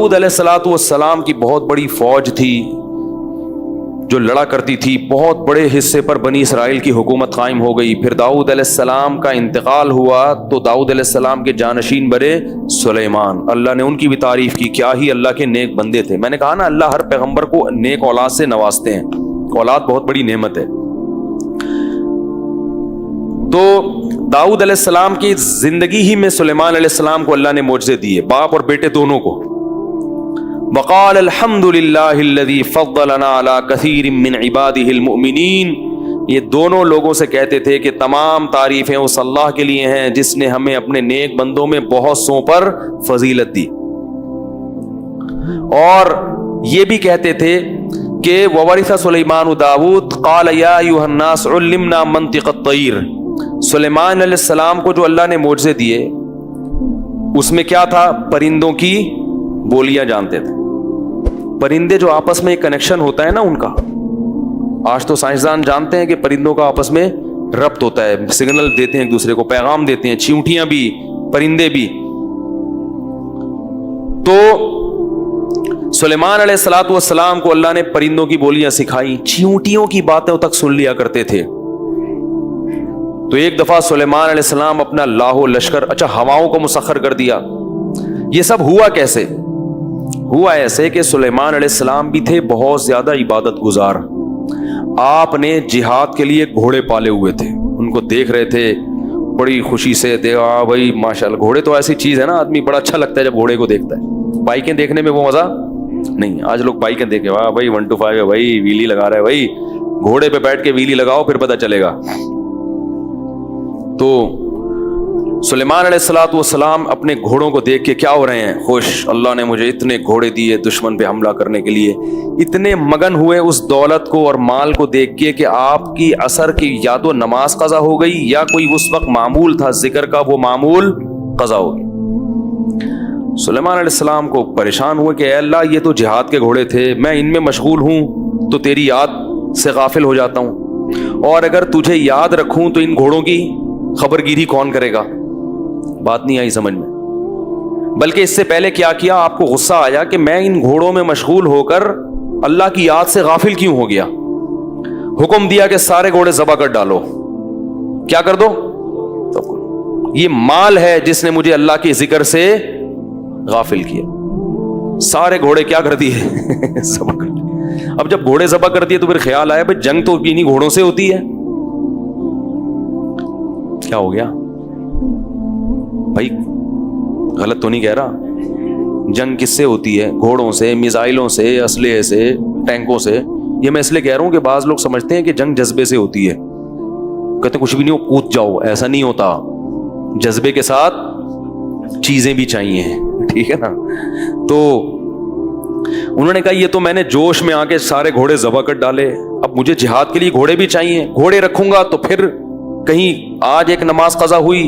داؤد علیہ الصلوۃ والسلام کی بہت بڑی فوج تھی جو لڑا کرتی تھی، بہت بڑے حصے پر بنی اسرائیل کی حکومت قائم ہو گئی۔ پھر داؤد علیہ السلام کا انتقال ہوا تو داؤد علیہ السلام کے جانشین بنے سلیمان۔ اللہ نے ان کی بھی تعریف کی، کیا ہی اللہ کے نیک بندے تھے۔ میں نے کہا نا اللہ ہر پیغمبر کو نیک اولاد سے نوازتے ہیں، اولاد بہت بڑی نعمت ہے۔ تو داؤد علیہ السلام کی زندگی ہی میں سلیمان علیہ السلام کو اللہ نے معجزے دیے، باپ اور بیٹے دونوں کو۔ وقال الحمد للہ الذی فضلنا علی کثیر من عباده المؤمنین، یہ دونوں لوگوں سے کہتے تھے کہ تمام تعریفیں اس اللہ کے لیے ہیں جس نے ہمیں اپنے نیک بندوں میں بہت سوں پر فضیلت دی۔ اور یہ بھی کہتے تھے کہ وورث سلیمان داؤد قال یا ایھا الناس علمنا منطق الطیر، سلیمان علیہ السلام کو جو اللہ نے معجزے دیے اس میں کیا تھا؟ پرندوں کی بولیاں جانتے تھے۔ پرندے جو آپس میں ایک کنیکشن ہوتا ہے نا ان کا، آج تو سائنسدان جانتے ہیں کہ پرندوں کا آپس میں ربط ہوتا ہے، سگنل دیتے ہیں ایک دوسرے کو، پیغام دیتے ہیں، چیونٹیاں بھی پرندے بھی۔ تو سلیمان علیہ الصلوۃ والسلام کو اللہ نے پرندوں کی بولیاں سکھائی، چیونٹیوں کی باتیں تک سن لیا کرتے تھے۔ تو ایک دفعہ سلیمان علیہ السلام اپنا لاہو لشکر، ہواؤں کو مسخر کر دیا۔ یہ سب ہوا کیسے؟ ہوا ایسے کہ سلیمان علیہ السلام بھی تھے بہت زیادہ عبادت گزار، آپ نے جہاد کے لیے گھوڑے پالے ہوئے تھے، ان کو دیکھ رہے تھے بڑی خوشی سے، دیکھا بھائی ماشاءاللہ، گھوڑے تو ایسی چیز ہے نا، آدمی بڑا اچھا لگتا ہے جب گھوڑے کو دیکھتا ہے۔ بائکیں دیکھنے میں وہ مزہ نہیں، آج لوگ بائکیں دیکھیں، واہ بھائی 125 ہے بھائی، ویلی لگا رہا ہے بھائی، گھوڑے پہ بیٹھ کے ویلی لگاؤ پھر پتہ چلے گا۔ تو سلیمان علیہ الصلوۃ والسلام اپنے گھوڑوں کو دیکھ کے کیا ہو رہے ہیں؟ خوش، اللہ نے مجھے اتنے گھوڑے دیے دشمن پہ حملہ کرنے کے لیے۔ اتنے مگن ہوئے اس دولت کو اور مال کو دیکھ کے کہ آپ کی عصر کی یا تو نماز قضا ہو گئی یا کوئی اس وقت معمول تھا ذکر کا، وہ معمول قضا ہو گئی۔ سلیمان علیہ السلام کو پریشان ہوئے کہ اے اللہ یہ تو جہاد کے گھوڑے تھے، میں ان میں مشغول ہوں تو تیری یاد سے غافل ہو جاتا ہوں، اور اگر تجھے یاد رکھوں تو ان گھوڑوں کی خبر گیری کون کرے گا؟ بات نہیں آئی سمجھ میں۔ بلکہ اس سے پہلے کیا کیا، آپ کو غصہ آیا کہ میں ان گھوڑوں میں مشغول ہو کر اللہ کی یاد سے غافل کیوں ہو گیا۔ حکم دیا کہ سارے گھوڑے ذبح کر ڈالو، کیا کر دو؟ یہ مال ہے جس نے مجھے اللہ کے ذکر سے غافل کیا۔ سارے گھوڑے کیا کر دیے؟ ذبح کر دیے۔ اب جب گھوڑے ذبح کر دیے تو پھر خیال آیا بھائی جنگ تو انہی گھوڑوں سے ہوتی ہے، کیا ہو گیا بھائی؟ غلط تو نہیں کہہ رہا؟ جنگ کس سے ہوتی ہے؟ گھوڑوں سے، میزائلوں سے، اسلحے سے، ٹینکوں سے۔ یہ میں اس لیے کہہ رہا ہوں کہ بعض لوگ سمجھتے ہیں کہ جنگ جذبے سے ہوتی ہے، کہتے ہیں کچھ بھی نہیں ہو کود جاؤ، ایسا نہیں ہوتا، جذبے کے ساتھ چیزیں بھی چاہیے، ٹھیک ہے نا؟ تو انہوں نے کہا یہ تو میں نے جوش میں آ کے سارے گھوڑے ذبح کر ڈالے، اب مجھے جہاد کے لیے گھوڑے بھی چاہیے، گھوڑے رکھوں گا تو پھر کہیں آج ایک نماز قضا ہوئی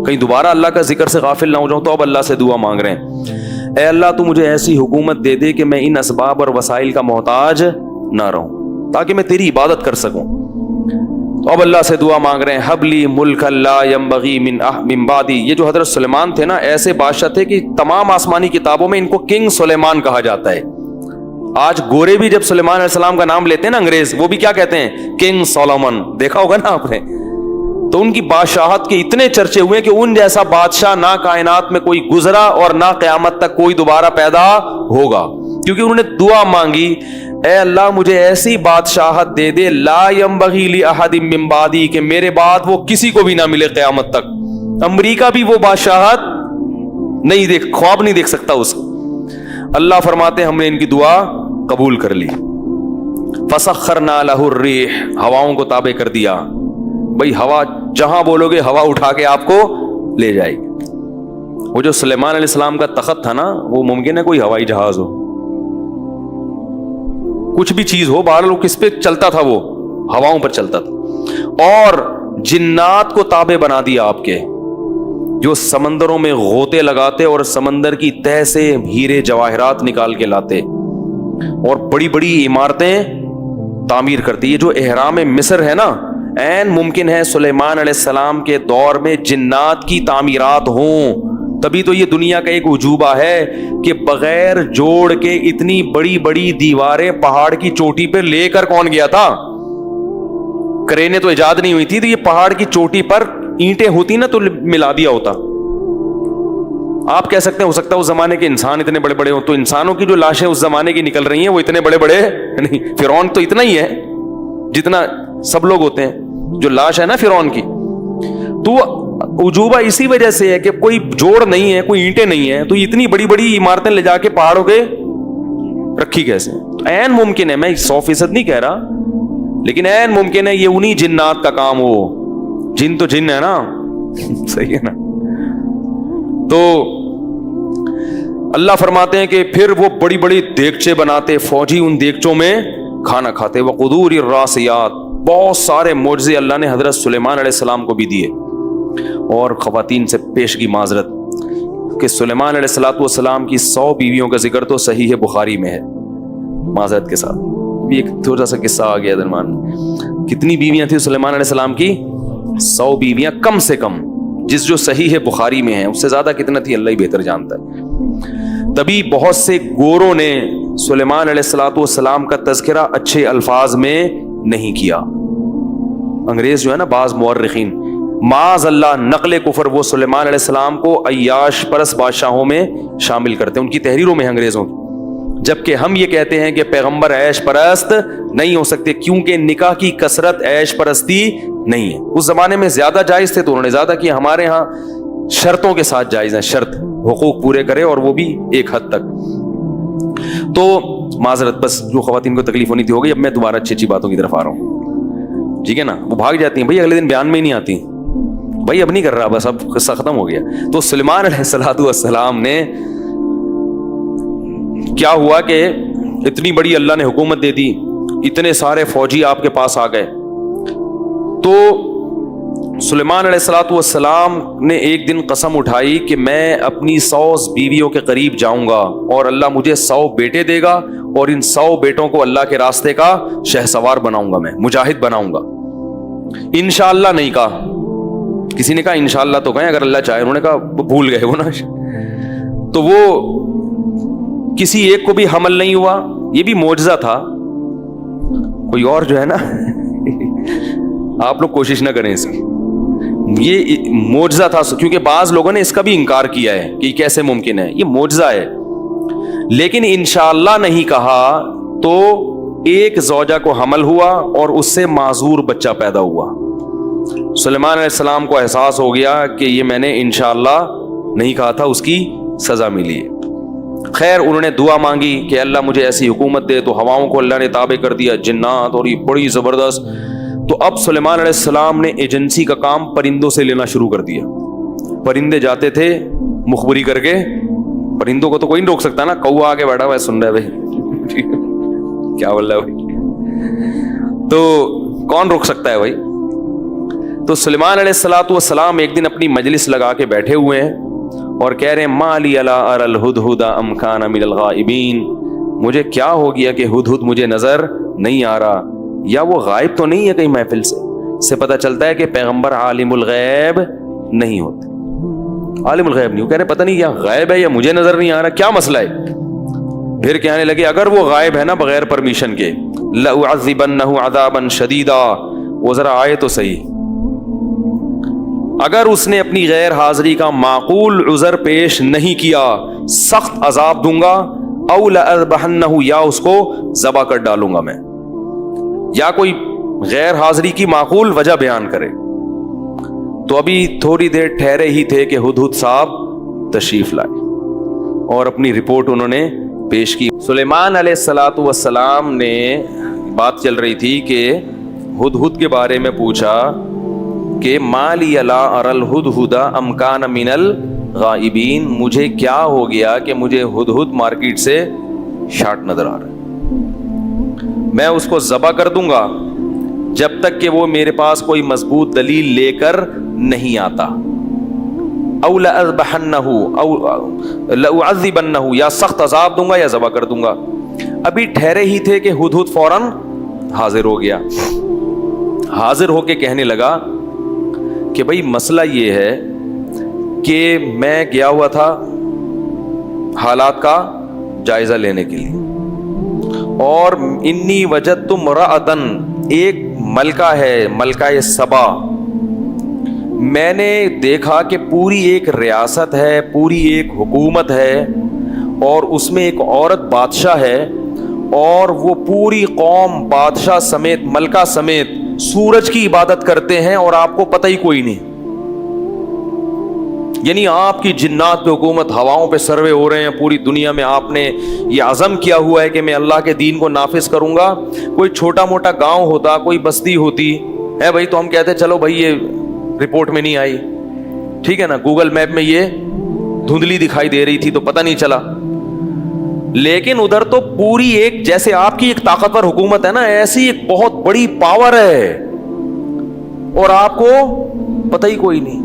کہیں دوبارہ اللہ کا ذکر سے غافل نہ ہو جاؤں۔ تو اب اللہ سے دعا مانگ رہے ہیں، اے اللہ تو مجھے ایسی حکومت دے دے کہ میں ان اسباب اور وسائل کا محتاج نہ رہوں، تاکہ میں تیری عبادت کر سکوں۔ تو اب اللہ سے دعا مانگ رہے ہیں، حب لی ملک لا ينبغی من بعدی۔ یہ جو حضرت سلیمان تھے نا، ایسے بادشاہ تھے کہ تمام آسمانی کتابوں میں ان کو کنگ سلیمان کہا جاتا ہے۔ آج گورے بھی جب سلیمان علیہ السلام کا نام لیتے ہیں نا انگریز، وہ بھی کیا کہتے ہیں؟ کنگ سولومن، دیکھا ہوگا نا آپ نے۔ تو ان کی بادشاہت کے اتنے چرچے ہوئے کہ ان جیسا بادشاہ نہ کائنات میں کوئی گزرا اور نہ قیامت تک کوئی دوبارہ پیدا ہوگا، کیونکہ انہوں نے دعا مانگی، اے اللہ مجھے ایسی بادشاہت دے دے لا ينبغی لأحد من بعدی، کہ میرے بعد وہ کسی کو بھی نہ ملے قیامت تک۔ امریکہ بھی وہ بادشاہت نہیں خواب نہیں دیکھ سکتا اس کو۔ اللہ فرماتے ہیں ہم نے ان کی دعا قبول کر لی۔ فسخرنا له الريح، ہواؤں کو تابع کر دیا، بھئی ہوا جہاں بولو گے ہوا اٹھا کے آپ کو لے جائے گی۔ وہ جو سلیمان علیہ السلام کا تخت تھا نا، وہ ممکن ہے کوئی ہوائی جہاز ہو، کچھ بھی چیز ہو، بہرحال وہ کس پہ چلتا تھا؟ وہ ہواؤں پر چلتا تھا۔ اور جنات کو تابع بنا دیا آپ کے، جو سمندروں میں غوطے لگاتے اور سمندر کی تہ سے ہیرے جواہرات نکال کے لاتے اور بڑی بڑی عمارتیں تعمیر کرتی۔ یہ جو احرام مصر ہے نا، عین ممکن ہے سلیمان علیہ السلام کے دور میں جنات کی تعمیرات ہوں، تبھی تو یہ دنیا کا ایک عجوبہ ہے کہ بغیر جوڑ کے اتنی بڑی بڑی دیواریں پہاڑ کی چوٹی پہ لے کر کون گیا تھا؟ کرینے تو ایجاد نہیں ہوئی تھی، تو یہ پہاڑ کی چوٹی پر اینٹیں ہوتی نا تو ملا دیا ہوتا. آپ کہہ سکتے ہیں ہو سکتا ہے اس زمانے کے انسان اتنے بڑے بڑے ہوں، تو انسانوں کی جو لاشیں اس زمانے کی نکل رہی ہیں وہ اتنے بڑے بڑے نہیں. فرعون تو اتنا ہی ہے جتنا سب لوگ ہوتے ہیں. جو لاش ہے نا فرعون کی، تو عجوبہ اسی وجہ سے ہے کہ کوئی جوڑ نہیں ہے، کوئی اینٹیں نہیں ہے، تو اتنی بڑی بڑی عمارتیں لے جا کے پہاڑوں کے رکھی کیسے؟ عین ممکن ہے، میں 100% نہیں کہہ رہا، لیکن عین ممکن ہے یہ انہی جنات کا کام ہو. جن تو جن ہے نا، صحیح ہے نا. تو اللہ فرماتے ہیں کہ پھر وہ بڑی بڑی دیگچے بناتے، فوجی ان دیگچوں میں کھانا کھاتے. وقدور الراسیات، بہت سارے معجزے اللہ نے حضرت سلیمان علیہ السلام کو بھی دیے. اور خواتین سے پیشگی معذرت کہ سلیمان علیہ السلام کی 100 بیویوں کا ذکر تو صحیح بخاری میں ہے، معذرت کے ساتھ. بھی ایک تھوڑا سا قصہ آ گیا درمیان. کتنی بیویاں تھیں سلیمان علیہ السلام کی؟ 100 بیویاں کم سے کم، جس جو صحیح بخاری میں ہے. اس سے زیادہ کتنا تھی اللہ ہی بہتر جانتا ہے. تبھی بہت سے گوروں نے سلیمان علیہ السلام کا تذکرہ اچھے الفاظ میں نہیں کیا. انگریز جو ہے نا، بعض مورخین معاذ اللہ نقل کفر وہ سلیمان علیہ السلام کو عیاش پرست بادشاہوں میں شامل کرتے ہیں ان کی تحریروں میں انگریزوں کی. جبکہ ہم یہ کہتے ہیں کہ پیغمبر عیش پرست نہیں ہو سکتے، کیونکہ نکاح کی کثرت عیش پرستی نہیں ہے. اس زمانے میں زیادہ جائز تھے تو انہوں نے زیادہ کیا. ہمارے ہاں شرطوں کے ساتھ جائز ہیں، شرط حقوق پورے کرے اور وہ بھی ایک حد تک. تو معذرت، بس جو خواتین کو تکلیف ہونی تھی ہو گئی. اب میں دوبارہ اچھی اچھی باتوں کی طرف آ رہا ہوں، ٹھیک ہے نا. وہ بھاگ جاتی ہیں بھائی، اگلے دن بیان میں ہی نہیں آتی. بھائی اب نہیں کر رہا، بس اب قصہ ختم ہو گیا. تو سلیمان علیہ السلام نے کیا ہوا کہ اتنی بڑی اللہ نے حکومت دے دی، اتنے سارے فوجی آپ کے پاس آ گئے. تو سلیمان علیہ السلام نے ایک دن قسم اٹھائی کہ میں اپنی 100 بیویوں کے قریب جاؤں گا اور اللہ مجھے 100 بیٹے دے گا، اور ان 100 بیٹوں کو اللہ کے راستے کا شہسوار بناؤں گا، میں مجاہد بناؤں گا. انشاءاللہ نہیں کہا. کسی نے کہا انشاءاللہ تو کہیں، اگر اللہ چاہے. انہوں نے کہا بھول گئے وہ نا. تو وہ کسی ایک کو بھی حمل نہیں ہوا. یہ بھی معجزہ تھا. کوئی اور جو ہے نا آپ لوگ کوشش نہ کریں اس کی، یہ معجزہ تھا. کیونکہ بعض لوگوں نے اس کا بھی انکار کیا ہے کہ یہ کیسے ممکن ہے، یہ معجزہ ہے. لیکن انشاءاللہ نہیں کہا تو ایک زوجہ کو حمل ہوا اور اس سے معذور بچہ پیدا ہوا. سلیمان علیہ السلام کو احساس ہو گیا کہ یہ میں نے انشاءاللہ نہیں کہا تھا، اس کی سزا ملی. خیر انہوں نے دعا مانگی کہ اللہ مجھے ایسی حکومت دے. تو ہواؤں کو اللہ نے تابع کر دیا، جنات، اور یہ بڑی زبردست. تو اب سلیمان علیہ السلام نے ایجنسی کا کام پرندوں سے لینا شروع کر دیا. پرندے جاتے تھے مخبری کر کے. پرندوں کو تو کوئی نہیں روک سکتا نا. کوا آگے بیٹھا ہوا ہے سن رہا ہے بھائی کیا بول رہا ہے بھائی، تو کون روک سکتا ہے بھائی. تو سلیمان علیہ السلام ایک دن اپنی مجلس لگا کے بیٹھے ہوئے ہیں اور کہہ رہے ہیں ما لی الا اری الہدہد ام کان من الغائبین. مجھے کیا ہو گیا کہ ہدہد مجھے نظر نہیں آ رہا، یا وہ غائب تو نہیں ہے کہیں محفل سے پتہ چلتا ہے کہ پیغمبر عالم الغیب نہیں ہوتے. عالم الغیب نہیں، وہ کہہ رہے پتہ نہیں یا غائب ہے یا مجھے نظر نہیں آ رہا، کیا مسئلہ ہے. پھر کہنے لگے اگر وہ غائب ہے نا بغیر پرمیشن کے، لأعذبنہ عذابا شدیدا. وہ ذرا آئے تو صحیح. اگر اس نے اپنی غیر حاضری کا معقول عذر پیش نہیں کیا سخت عذاب دوں گا. او لأذبحنہ، یا اس کو ذبح کر ڈالوں گا میں. یا کوئی غیر حاضری کی معقول وجہ بیان کرے. تو ابھی تھوڑی دیر ٹھہرے ہی تھے کہ ہدہد صاحب تشریف لائے اور اپنی رپورٹ انہوں نے پیش کی. سلیمان علیہ السلام نے بات چل رہی تھی کہ ہدہد کے بارے میں پوچھا کہ ما لی لا اری الہدہد ام کان من الغائبین. مجھے کیا ہو گیا کہ مجھے ہدہد مارکیٹ سے شارٹ نظر آ رہا ہے. میں اس کو ذبح کر دوں گا جب تک کہ وہ میرے پاس کوئی مضبوط دلیل لے کر نہیں آتا. او لأذبحنہ او لأعذبنہ، یا سخت عذاب دوں گا یا ذبح کر دوں گا. ابھی ٹھہرے ہی تھے کہ ہدہد فوراً حاضر ہو گیا. حاضر ہو کے کہنے لگا کہ بھئی مسئلہ یہ ہے کہ میں گیا ہوا تھا حالات کا جائزہ لینے کے لیے, اور انی وجدت امرأۃ, ایک ملکہ ہے, ملکہ سبا, میں نے دیکھا کہ پوری ایک ریاست ہے, پوری ایک حکومت ہے, اور اس میں ایک عورت بادشاہ ہے, اور وہ پوری قوم بادشاہ سمیت, ملکہ سمیت سورج کی عبادت کرتے ہیں, اور آپ کو پتہ ہی کوئی نہیں. یعنی آپ کی جنات پہ حکومت, ہواؤں پہ سروے ہو رہے ہیں پوری دنیا میں, آپ نے یہ عزم کیا ہوا ہے کہ میں اللہ کے دین کو نافذ کروں گا. کوئی چھوٹا موٹا گاؤں ہوتا, کوئی بستی ہوتی ہے بھائی, تو ہم کہتے چلو بھائی یہ رپورٹ میں نہیں آئی, ٹھیک ہے نا, گوگل میپ میں یہ دھندلی دکھائی دے رہی تھی تو پتہ نہیں چلا. لیکن ادھر تو پوری ایک, جیسے آپ کی ایک طاقتور حکومت ہے نا, ایسی ایک بہت بڑی پاور ہے, اور آپ کو پتہ ہی کوئی نہیں.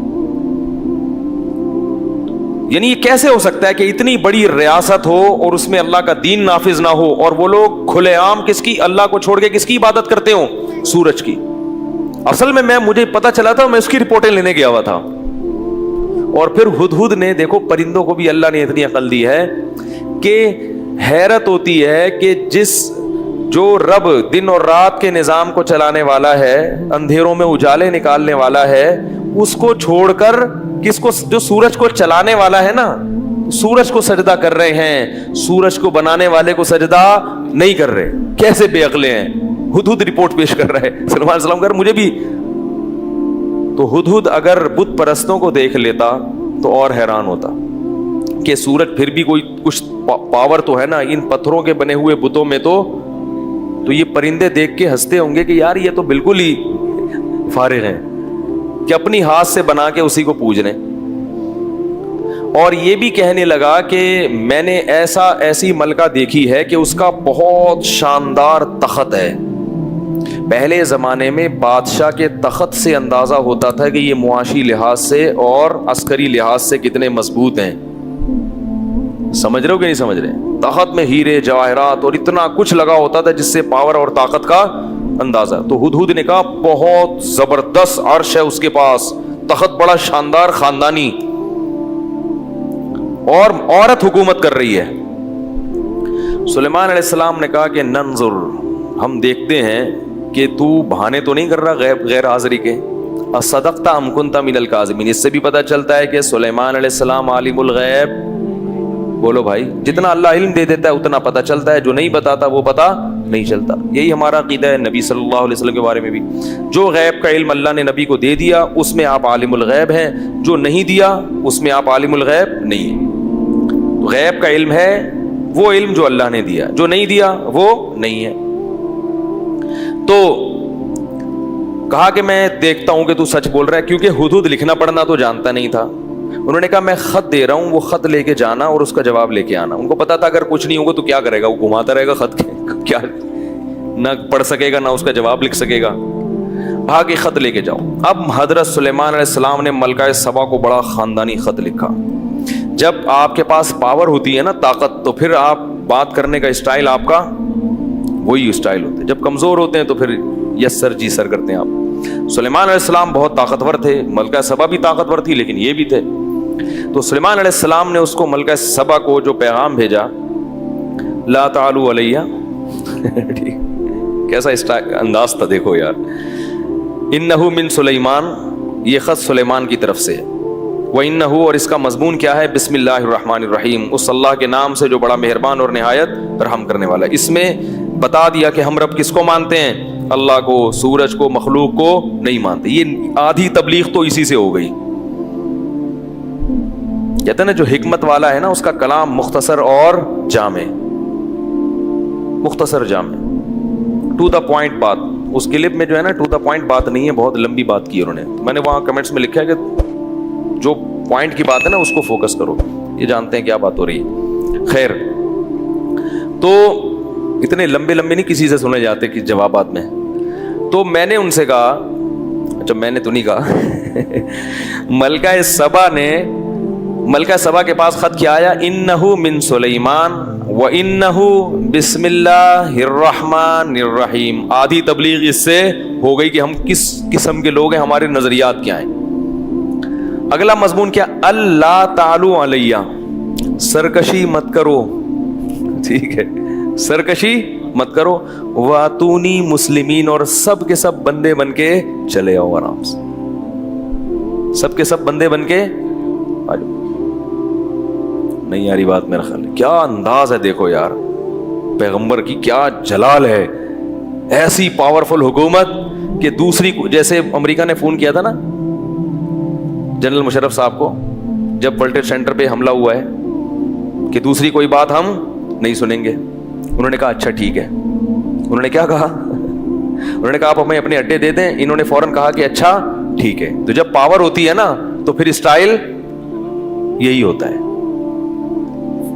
یعنی یہ کیسے ہو سکتا ہے کہ اتنی بڑی ریاست ہو اور اس میں اللہ کا دین نافذ نہ ہو, اور وہ لوگ کھلے عام کس کی, اللہ کو چھوڑ کے کس کی عبادت کرتے ہوں, سورج کی. اصل میں مجھے پتا چلا تھا, میں اس کی رپورٹیں لینے گیا ہوا تھا. اور پھر ہدہد نے, دیکھو پرندوں کو بھی اللہ نے اتنی عقل دی ہے کہ حیرت ہوتی ہے کہ جو رب دن اور رات کے نظام کو چلانے والا ہے, اندھیروں میں اجالے نکالنے والا ہے, اس کو چھوڑ کر کس کو, جو سورج کو چلانے والا ہے نا, سورج کو سجدہ کر رہے ہیں, سورج کو بنانے والے کو سجدہ نہیں کر رہے. کیسے بے عقلے ہیں. ہدہد رپورٹ پیش کر رہا ہے سلمان علیہ السلام. مجھے بھی تو ہدہد اگر بت پرستوں کو دیکھ لیتا تو اور حیران ہوتا کہ سورج پھر بھی کوئی کچھ پاور تو ہے نا, ان پتھروں کے بنے ہوئے بتوں میں تو یہ پرندے دیکھ کے ہنستے ہوں گے کہ یار یہ تو بالکل ہی فارغ ہیں کہ اپنی ہاتھ سے بنا کے اسی کو پوج رہے. اور یہ بھی کہنے لگا کہ میں نے ایسی ملکہ دیکھی ہے کہ اس کا بہت شاندار تخت ہے. پہلے زمانے میں بادشاہ کے تخت سے اندازہ ہوتا تھا کہ یہ معاشی لحاظ سے اور عسکری لحاظ سے کتنے مضبوط ہیں. سمجھ رہے ہو کہ نہیں سمجھ رہے؟ تخت میں ہیرے جواہرات اور اتنا کچھ لگا ہوتا تھا جس سے پاور اور طاقت کا اندازہ. تو ہدہد نے کہا بہت زبردست عرش ہے اس کے پاس, تخت بڑا شاندار خاندانی, اور عورت حکومت کر رہی ہے. سلیمان علیہ السلام نے کہا کہ ننظر, ہم دیکھتے ہیں کہ تو بہانے تو نہیں کر رہا غیر حاضری کے. اصدقت ام کنت من الکاذبین. اس سے بھی پتہ چلتا ہے کہ سلیمان علیہ السلام عالم الغیب. بولو بھائی, جتنا اللہ علم دے دیتا ہے اتنا پتہ چلتا ہے, جو نہیں بتاتا وہ پتہ نہیں چلتا. یہی ہمارا عقیدہ ہے نبی صلی اللہ علیہ وسلم کے بارے میں بھی. جو غیب کا علم اللہ نے نبی کو دے دیا اس میں آپ عالم الغیب ہیں, جو نہیں دیا اس میں آپ عالم الغیب نہیں ہیں. غیب کا علم ہے وہ علم جو اللہ نے دیا, جو نہیں دیا وہ نہیں ہے. تو کہا کہ میں دیکھتا ہوں کہ تو سچ بول رہا ہے, کیونکہ ہدہد لکھنا پڑھنا تو جانتا نہیں تھا. انہوں نے کہا میں خط دے رہا ہوں, وہ خط لے کے جانا اور اس کا جواب لے کے آنا. ان کو پتا تھا اگر کچھ نہیں ہوگا تو کیا کرے گا, وہ گھماتا رہے گا خط کے, کیا نہ پڑھ سکے گا نہ اس کا جواب لکھ سکے گا. بھاگ خط لے کے جاؤ. اب حضرت سلیمان علیہ السلام نے ملکہ سبا کو بڑا خاندانی خط لکھا. جب آپ کے پاس پاور ہوتی ہے نا, طاقت, تو پھر آپ بات کرنے کا اسٹائل آپ کا وہی اسٹائل ہوتا ہے. جب کمزور ہوتے ہیں تو پھر یس سر جی سر کرتے ہیں آپ. سلیمان علیہ السلام بہت طاقتور تھے, ملکہ سبا بھی طاقتور تھی لیکن یہ بھی تھے. تو سلیمان علیہ السلام نے اس کو, ملکہ سبا کو جو پیغام بھیجا, لا تعلوا علیہ. کیسا انداز تھا دیکھو یار. انہ من سلیمان, یہ خط سلیمان کی طرف سے ہے. وَإِنَّهُ, اور اس کا مضمون کیا ہے, بسم اللہ الرحمن الرحیم, اس اللہ کے نام سے جو بڑا مہربان اور نہایت رحم کرنے والا ہے. اس میں بتا دیا کہ ہم رب کس کو مانتے ہیں, اللہ کو, سورج کو, مخلوق کو نہیں مانتے. یہ آدھی تبلیغ تو اسی سے ہو گئی. کہتے ہیں نا جو حکمت والا ہے نا اس کا کلام مختصر اور جامع, مختصر جامع, ٹو دا پوائنٹ بات. اس کلپ میں جو ہے نا ٹو دا پوائنٹ بات نہیں ہے, بہت لمبی بات کی انہوں نے. میں نے وہاں کمنٹس میں لکھا ہے کہ جو پوائنٹ کی بات ہے نا اس کو فوکس کرو, یہ جانتے ہیں کیا بات ہو رہی ہے. خیر, تو اتنے لمبے نہیں کسی سے سنے جاتے کہ جوابات میں. تو میں نے ان سے کہا, اچھا میں نے تو نہیں کہا, ملکہ سبا کے پاس خط کیا آیا, انہ من سلیمان و انہ بسم اللہ الرحمن الرحیم. آدھی تبلیغ اس سے ہو گئی کہ ہم کس قسم کے لوگ ہیں, ہمارے نظریات کیا ہیں. اگلا مضمون کیا؟ اللہ تعالو علیہ، سرکشی مت کرو، ٹھیک ہے، سرکشی مت کرو، واتونی مسلمین، اور سب کے سب بندے بن کے چلے آؤ آرام سے، سب کے سب بندے بن کے آ جاؤ۔ نہیں یاری بات میرا خیال ہے، کیا انداز ہے دیکھو یار، پیغمبر کی کیا جلال ہے، ایسی پاورفل حکومت کہ دوسری، جیسے امریکہ نے فون کیا تھا نا جنرل مشرف صاحب کو جب ورلڈ ٹریڈ سینٹر پہ حملہ ہوا ہے کہ دوسری کوئی بات ہم نہیں سنیں گے، انہوں نے کہا اچھا ٹھیک ہے۔ انہوں نے کیا کہا؟ انہوں نے کہا آپ ہمیں اپنے اڈے دے دیں، انہوں نے فوراً کہا کہ اچھا ٹھیک ہے۔ تو جب پاور ہوتی ہے نا تو پھر اسٹائل یہی ہوتا ہے۔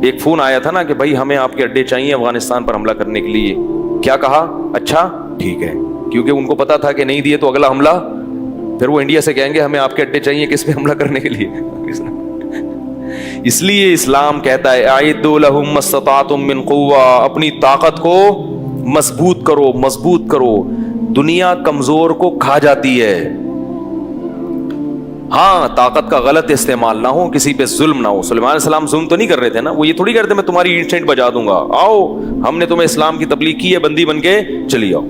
ایک فون آیا تھا نا کہ بھائی ہمیں آپ کے اڈے چاہیے افغانستان پر حملہ کرنے کے لیے، کیا کہا؟ اچھا ٹھیک ہے، کیونکہ ان کو پتا تھا کہ نہیں دیے تو اگلا حملہ پھر وہ انڈیا سے کہیں گے ہمیں آپ کے اڈے چاہیے کس پہ حملہ کرنے کے لیے۔ اس لیے اسلام کہتا ہے اعدوا لهم ما استطعتم من قوہ، اپنی طاقت کو مضبوط کرو، مضبوط کرو۔ دنیا کمزور کو کھا جاتی ہے، ہاں طاقت کا غلط استعمال نہ ہو، کسی پہ ظلم نہ ہو۔ سلیمان علیہ السلام ظلم تو نہیں کر رہے تھے نا، وہ یہ تھوڑی کرتے میں تمہاری اینٹ سینٹ بجا دوں گا، آؤ ہم نے تمہیں اسلام کی تبلیغ کی ہے، بندی بن کے چلی آؤ۔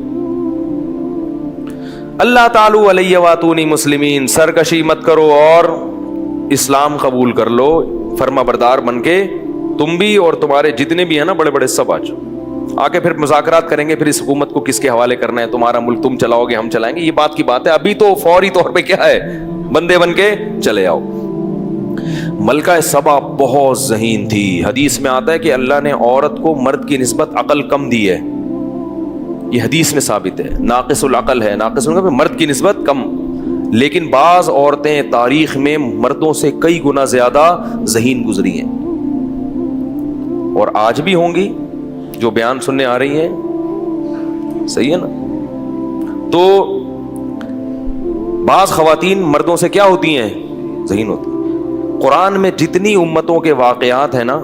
اللہ تعالی علیہ واتونی مسلمین، سرکشی مت کرو اور اسلام قبول کر لو، فرما بردار بن کے تم بھی اور تمہارے جتنے بھی ہیں نا بڑے بڑے سب آ جاؤ، آ کے پھر مذاکرات کریں گے، پھر اس حکومت کو کس کے حوالے کرنا ہے، تمہارا ملک تم چلاؤ گے ہم چلائیں گے، یہ بات کی بات ہے۔ ابھی تو فوری طور پہ کیا ہے، بندے بن کے چلے آؤ۔ ملکہ سبا بہت ذہین تھی، حدیث میں آتا ہے کہ اللہ نے عورت کو مرد کی نسبت عقل کم دی ہے، یہ حدیث میں ثابت ہے، ناقص العقل ہے، ناقص العقل مرد کی نسبت کم، لیکن بعض عورتیں تاریخ میں مردوں سے کئی گنا زیادہ ذہین گزری ہیں، اور آج بھی ہوں گی جو بیان سننے آ رہی ہیں، صحیح ہے نا؟ تو بعض خواتین مردوں سے کیا ہوتی ہیں، ذہین ہوتی ہیں۔ قرآن میں جتنی امتوں کے واقعات ہیں نا،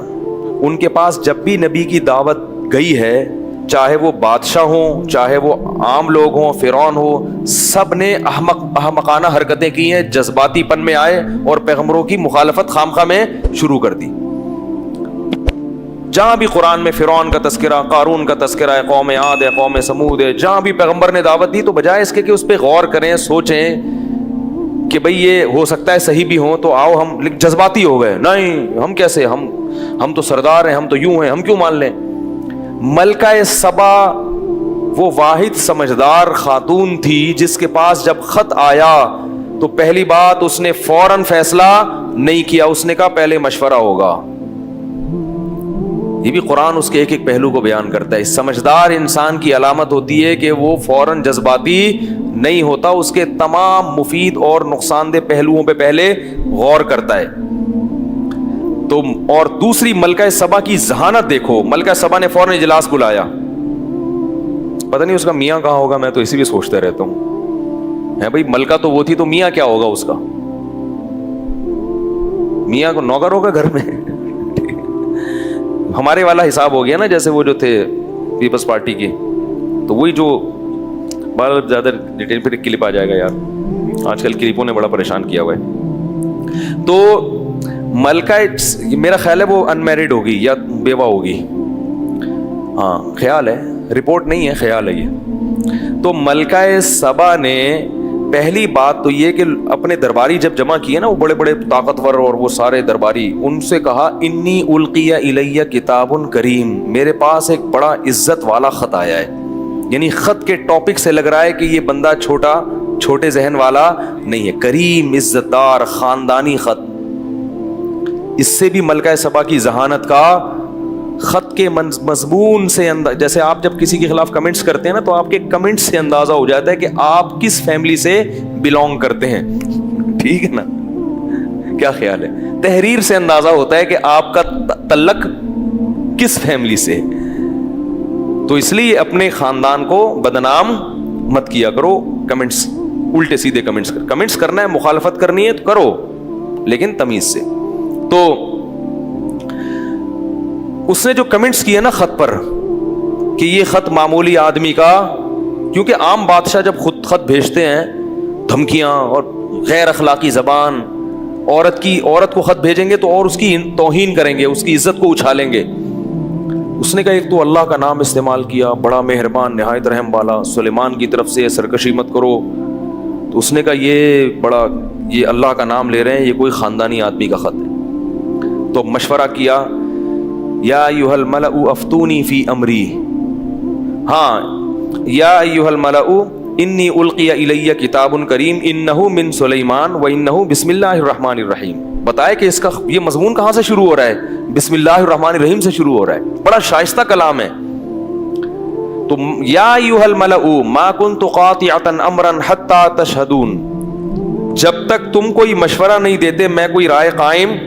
ان کے پاس جب بھی نبی کی دعوت گئی ہے، چاہے وہ بادشاہ ہوں، چاہے وہ عام لوگ ہوں، فرعون ہو، سب نے احمقانہ حرکتیں کی ہیں، جذباتی پن میں آئے اور پیغمبروں کی مخالفت خامخواہ میں شروع کر دی۔ جہاں بھی قرآن میں فرعون کا تذکرہ، قارون کا تذکرہ ہے، قوم عاد ہے، قوم سمود ہے، جہاں بھی پیغمبر نے دعوت دی تو بجائے اس کے کہ اس پہ غور کریں، سوچیں کہ بھئی یہ ہو سکتا ہے صحیح بھی ہوں، تو آؤ ہم جذباتی ہو گئے، نہیں ہم کیسے، ہم تو سردار ہیں، ہم تو یوں ہیں، ہم کیوں مان لیں۔ ملکہ سبا وہ واحد سمجھدار خاتون تھی جس کے پاس جب خط آیا تو پہلی بات اس نے فوراً فیصلہ نہیں کیا، اس نے کہا پہلے مشورہ ہوگا۔ یہ بھی قرآن اس کے ایک ایک پہلو کو بیان کرتا ہے۔ سمجھدار انسان کی علامت ہوتی ہے کہ وہ فوراً جذباتی نہیں ہوتا، اس کے تمام مفید اور نقصان دہ پہلوؤں پہ پہلے غور کرتا ہے۔ تو اور دوسری ملکہ سبا کی ذہانت دیکھو، ملکہ سبا نے فوراً اجلاس بلایا، پتہ نہیں اس کا میاں کہاں ہوگا، میں تو اسی بھی سوچتا رہتا ہوں، ہے بھائی ملکہ تو وہ تھی تو میاں کیا ہوگا اس کا، میاں کو نوکر ہوگا گھر میں۔ ہمارے والا حساب ہو گیا نا، جیسے وہ جو تھے پیپلز پارٹی کی، تو وہی جو بہت زیادہ ڈیٹیل پھر کلپ آ جائے گا یار، آج کل کلپوں نے بڑا پریشان کیا ہوا ہے۔ تو ملکہ میرا خیال ہے وہ انمیرڈ ہوگی یا بیوہ ہوگی، ہاں خیال ہے، رپورٹ نہیں ہے، خیال ہے یہ۔ تو ملکہ سبا نے پہلی بات تو یہ کہ اپنے درباری جب جمع کیے نا، وہ بڑے بڑے طاقتور اور وہ سارے درباری، ان سے کہا انی القی الیہ کتاب کریم، میرے پاس ایک بڑا عزت والا خط آیا ہے، یعنی خط کے ٹاپک سے لگ رہا ہے کہ یہ بندہ چھوٹے ذہن والا نہیں ہے، کریم، عزت دار، خاندانی خط۔ اس سے بھی ملکہ سبا کی ذہانت کا، خط کے مضمون سے جیسے آپ جب کسی کے خلاف کمنٹس کرتے ہیں نا تو آپ کے کمنٹس سے اندازہ ہو جاتا ہے کہ آپ کس فیملی سے بلونگ کرتے ہیں، ٹھیک ہے نا؟ کیا خیال ہے؟ تحریر سے اندازہ ہوتا ہے کہ آپ کا تعلق کس فیملی سے۔ تو اس لیے اپنے خاندان کو بدنام مت کیا کرو، کمنٹس الٹے سیدھے کمنٹس کرنا ہے، مخالفت کرنی ہے تو کرو، لیکن تمیز سے۔ تو اس نے جو کمنٹس کیے نا خط پر کہ یہ خط معمولی آدمی کا، کیونکہ عام بادشاہ جب خود خط بھیجتے ہیں دھمکیاں اور غیر اخلاقی زبان عورت کو خط بھیجیں گے تو اور اس کی توہین کریں گے, اس کی عزت کو اچھالیں گے. اس نے کہا ایک تو اللہ کا نام استعمال کیا, بڑا مہربان نہایت رحم والا, سلیمان کی طرف سے, سرکشی مت کرو. تو اس نے کہا یہ اللہ کا نام لے رہے ہیں, یہ کوئی خاندانی آدمی کا خط ہے. تو مشورہ کیا, یا ایھا الملأ افتونی فی امری, ہاں یا ایھا الملأ انی القی الی کتاب کریم انہ من سلیمان و انہ بسم اللہ الرحمن الرحیم. بتائے کہ اس کا یہ مضمون کہاں سے شروع ہو رہا ہے, بسم اللہ الرحمن الرحیم سے شروع ہو رہا ہے. بڑا شائستہ کلام ہے. تو یا ایھا الملأ ما کنت قاطعۃ امرا حتی تشہدون, جب تک تم کوئی مشورہ نہیں دیتے میں کوئی رائے قائم.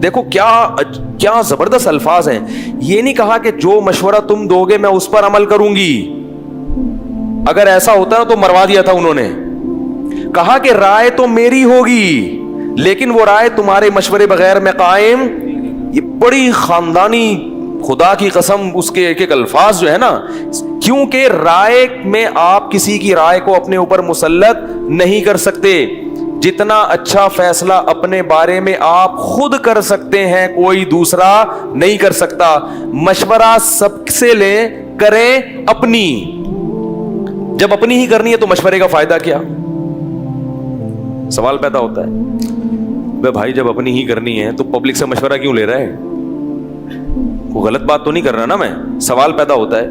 دیکھو کیا زبردست الفاظ ہیں. یہ نہیں کہا کہ جو مشورہ تم دو گے میں اس پر عمل کروں گی. اگر ایسا ہوتا نا تو مروا دیا تھا انہوں نے. کہا کہ رائے تو میری ہوگی لیکن وہ رائے تمہارے مشورے بغیر میں قائم. یہ بڑی خاندانی, خدا کی قسم اس کے ایک ایک الفاظ جو ہے نا, کیونکہ رائے میں آپ کسی کی رائے کو اپنے اوپر مسلط نہیں کر سکتے. جتنا اچھا فیصلہ اپنے بارے میں آپ خود کر سکتے ہیں کوئی دوسرا نہیں کر سکتا. مشورہ سب سے لیں, کریں اپنی. جب اپنی ہی کرنی ہے تو مشورے کا فائدہ کیا؟ سوال پیدا ہوتا ہے بھائی جب اپنی ہی کرنی ہے تو پبلک سے مشورہ کیوں لے رہا ہے؟ کوئی غلط بات تو نہیں کر رہا نا میں؟ سوال پیدا ہوتا ہے.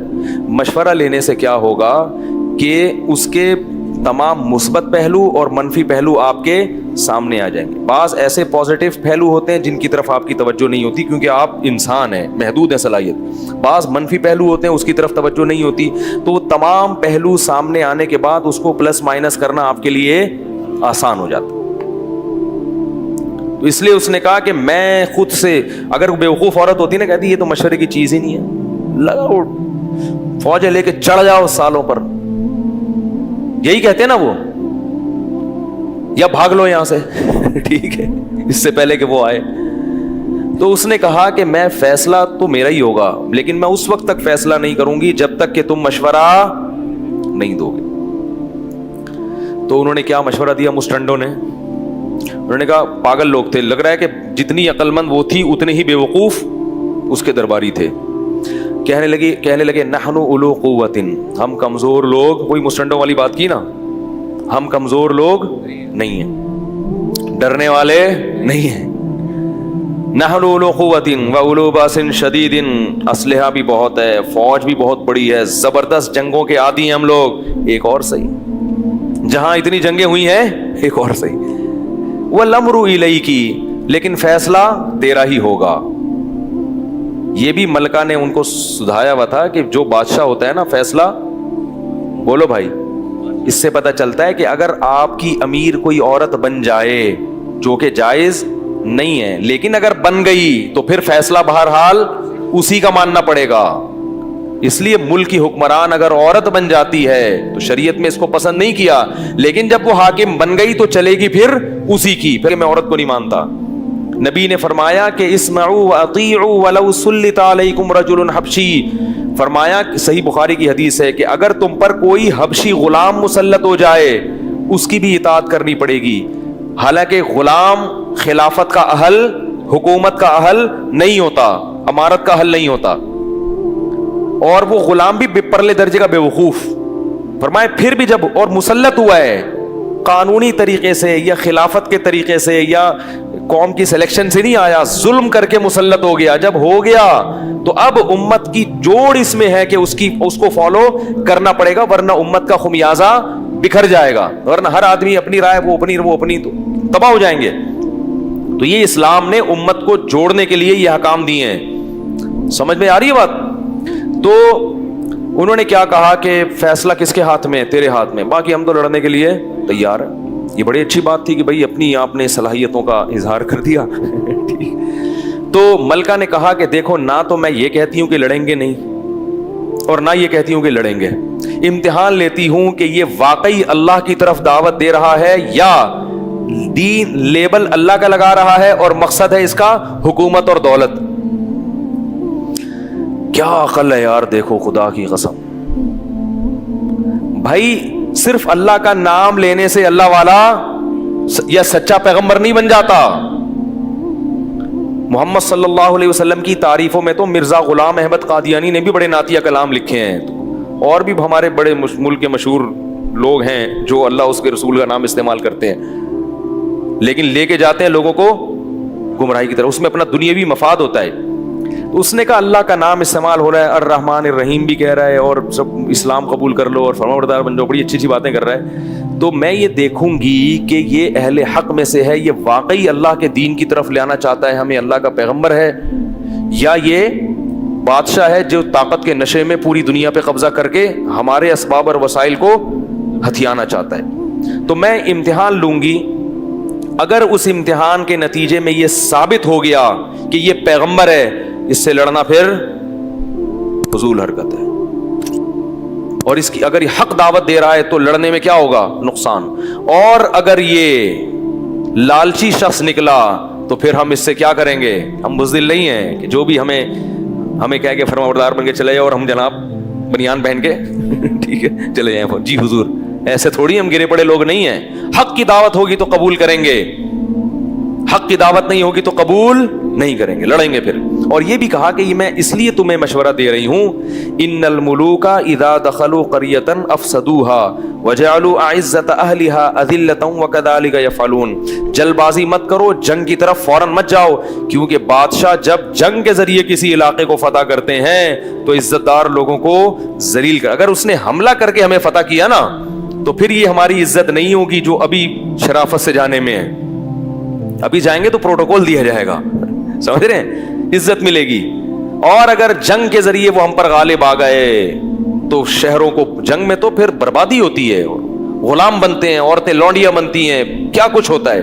مشورہ لینے سے کیا ہوگا کہ اس کے تمام مثبت پہلو اور منفی پہلو آپ کے سامنے آ جائیں گے. بعض ایسے پازیٹیو پہلو ہوتے ہیں جن کی طرف آپ کی توجہ نہیں ہوتی کیونکہ آپ انسان ہیں, محدود ہے صلاحیت. بعض منفی پہلو ہوتے ہیں اس کی طرف توجہ نہیں ہوتی. تو وہ تمام پہلو سامنے آنے کے بعد اس کو پلس مائنس کرنا آپ کے لیے آسان ہو جاتا. تو اس لیے اس نے کہا کہ میں خود سے, اگر بیوقوف عورت ہوتی نا کہتی یہ تو مشورے کی چیز ہی نہیں ہے, لگاؤ فوجیں لے کے چڑھ جاؤ سالوں پر, یہی کہتے ہیں نا وہ, یا بھاگ لو یہاں سے ٹھیک ہے, اس سے پہلے کہ وہ آئے. تو اس نے کہا کہ میں فیصلہ تو میرا ہی ہوگا لیکن میں اس وقت تک فیصلہ نہیں کروں گی جب تک کہ تم مشورہ نہیں دو گے. تو انہوں نے کیا مشورہ دیا مسٹنڈوں نے؟ انہوں نے کہا پاگل لوگ تھے, لگ رہا ہے کہ جتنی عقل مند وہ تھی اتنے ہی بے وقوف اس کے درباری تھے. کہنے لگے نحن اولو قوت, ہم کمزور لوگ, وہی مسٹنڈوں والی بات کی نا, ہم کمزور لوگ نہیں ہیں, ڈرنے والے نہیں ہیں. نحن اولو قوت و اولو باس شدید, اسلحہ بھی بہت ہے, فوج بھی بہت بڑی ہے, زبردست جنگوں کے عادی ہیں ہم لوگ. ایک اور صحیح, جہاں اتنی جنگیں ہوئی ہیں ایک اور صحیح. والامر الیک, لیکن فیصلہ تیرا ہی ہوگا. یہ بھی ملکہ نے ان کو سدھایا ہوا تھا کہ جو بادشاہ ہوتا ہے نا فیصلہ, بولو بھائی, اس سے پتہ چلتا ہے کہ اگر آپ کی امیر کوئی عورت بن جائے جو کہ جائز نہیں ہے, لیکن اگر بن گئی تو پھر فیصلہ بہرحال اسی کا ماننا پڑے گا. اس لیے ملک کی حکمران اگر عورت بن جاتی ہے تو شریعت میں اس کو پسند نہیں کیا, لیکن جب وہ حاکم بن گئی تو چلے گی پھر اسی کی. پھر میں عورت کو نہیں مانتا. نبی نے فرمایا کہ اسمعوا واطیعوا ولو سلط علیکم رجل حبشی, فرمایا صحیح بخاری کی حدیث ہے کہ اگر تم پر کوئی حبشی غلام مسلط ہو جائے اس کی بھی اطاعت کرنی پڑے گی. حالانکہ غلام خلافت کا اہل, حکومت کا اہل نہیں ہوتا, امارت کا اہل نہیں ہوتا, اور وہ غلام بھی پرلے درجے کا بے وقوف. فرمائے پھر بھی جب اور مسلط ہوا ہے قانونی طریقے سے یا خلافت کے طریقے سے یا قوم کی سلیکشن سے نہیں آیا, ظلم کر کے مسلط ہو گیا. جب ہو گیا تو اب امت کی جوڑ اس میں ہے کہ اس کو فالو کرنا پڑے گا, ورنہ امت کا خمیازہ بکھر جائے گا. ورنہ ہر آدمی اپنی رائے, وہ اپنی تو تباہ ہو جائیں گے. تو یہ اسلام نے امت کو جوڑنے کے لیے یہ احکام دیے ہیں. سمجھ میں آ رہی ہے بات؟ تو انہوں نے کیا کہا کہ فیصلہ کس کے ہاتھ میں؟ تیرے ہاتھ میں, باقی ہم تو لڑنے کے لیے تیار ہیں. یہ بڑی اچھی بات تھی کہ بھائی اپنی آپ نے صلاحیتوں کا اظہار کر دیا. تو ملکہ نے کہا کہ دیکھو نہ تو میں یہ کہتی ہوں کہ لڑیں گے نہیں اور نہ یہ کہتی ہوں کہ لڑیں گے, امتحان لیتی ہوں کہ یہ واقعی اللہ کی طرف دعوت دے رہا ہے یا دین لیبل اللہ کا لگا رہا ہے اور مقصد ہے اس کا حکومت اور دولت. کیا عقل ہے یار, دیکھو خدا کی قسم بھائی, صرف اللہ کا نام لینے سے اللہ والا یا سچا پیغمبر نہیں بن جاتا. محمد صلی اللہ علیہ وسلم کی تعریفوں میں تو مرزا غلام احمد قادیانی نے بھی بڑے نعتیہ کلام لکھے ہیں, اور بھی ہمارے بڑے ملک کے مشہور لوگ ہیں جو اللہ اس کے رسول کا نام استعمال کرتے ہیں, لیکن لے کے جاتے ہیں لوگوں کو گمراہی کی طرف, اس میں اپنا دنیاوی مفاد ہوتا ہے. تو اس نے کہا اللہ کا نام استعمال ہو رہا ہے, الرحمن الرحیم بھی کہہ رہا ہے, اور سب اسلام قبول کر لو اور فرمانبردار بن جاؤ, بڑی اچھی اچھی باتیں کر رہا ہے. تو میں یہ دیکھوں گی کہ یہ اہل حق میں سے ہے, یہ واقعی اللہ کے دین کی طرف لے آنا چاہتا ہے ہمیں, اللہ کا پیغمبر ہے, یا یہ بادشاہ ہے جو طاقت کے نشے میں پوری دنیا پہ قبضہ کر کے ہمارے اسباب اور وسائل کو ہتھیانا چاہتا ہے. تو میں امتحان لوں گی, اگر اس امتحان کے نتیجے میں یہ ثابت ہو گیا کہ یہ پیغمبر ہے, اس سے لڑنا پھر فضول حرکت ہے, اور اس کی اگر یہ حق دعوت دے رہا ہے تو لڑنے میں کیا ہوگا, نقصان. اور اگر یہ لالچی شخص نکلا تو پھر ہم اس سے کیا کریں گے, ہم بزدل نہیں ہیں کہ جو بھی ہمیں کہہ کے فرمانبردار بن کے چلے جائے اور ہم جناب بنیان پہن کے ٹھیک ہے چلے جائیں جی حضور, ایسے تھوڑی ہم گرے پڑے لوگ نہیں ہیں. حق کی دعوت ہوگی تو قبول کریں گے, حق کی دعوت نہیں ہوگی تو قبول نہیں کریں گے, لڑیں گے پھر. اور یہ بھی کہا کہ یہ میں اس لیے تمہیں مشورہ دے رہی ہوں, ان الملوک اذا دخلوا قریۃ افسدوها وجعلوا اعزۃ اہلها اذلۃ وكذلك يفعلون. جلد بازی مت کرو, جنگ کی طرف فوراً مت جاؤ, کیونکہ بادشاہ جب جنگ کے ذریعے کسی علاقے کو فتح کرتے ہیں تو عزت دار لوگوں کو ذلیل کر, اگر اس نے حملہ کر کے ہمیں فتح کیا نا تو پھر یہ ہماری عزت نہیں ہوگی جو ابھی شرافت سے جانے میں ہے. ابھی جائیں گے تو پروٹوکول دیا جائے گا, سمجھ رہے ہیں, عزت ملے گی. اور اگر جنگ کے ذریعے وہ ہم پر غالب آ گئے تو شہروں کو جنگ میں تو پھر بربادی ہوتی ہے, غلام بنتے ہیں, عورتیں لونڈیاں بنتی ہیں, کیا کچھ ہوتا ہے.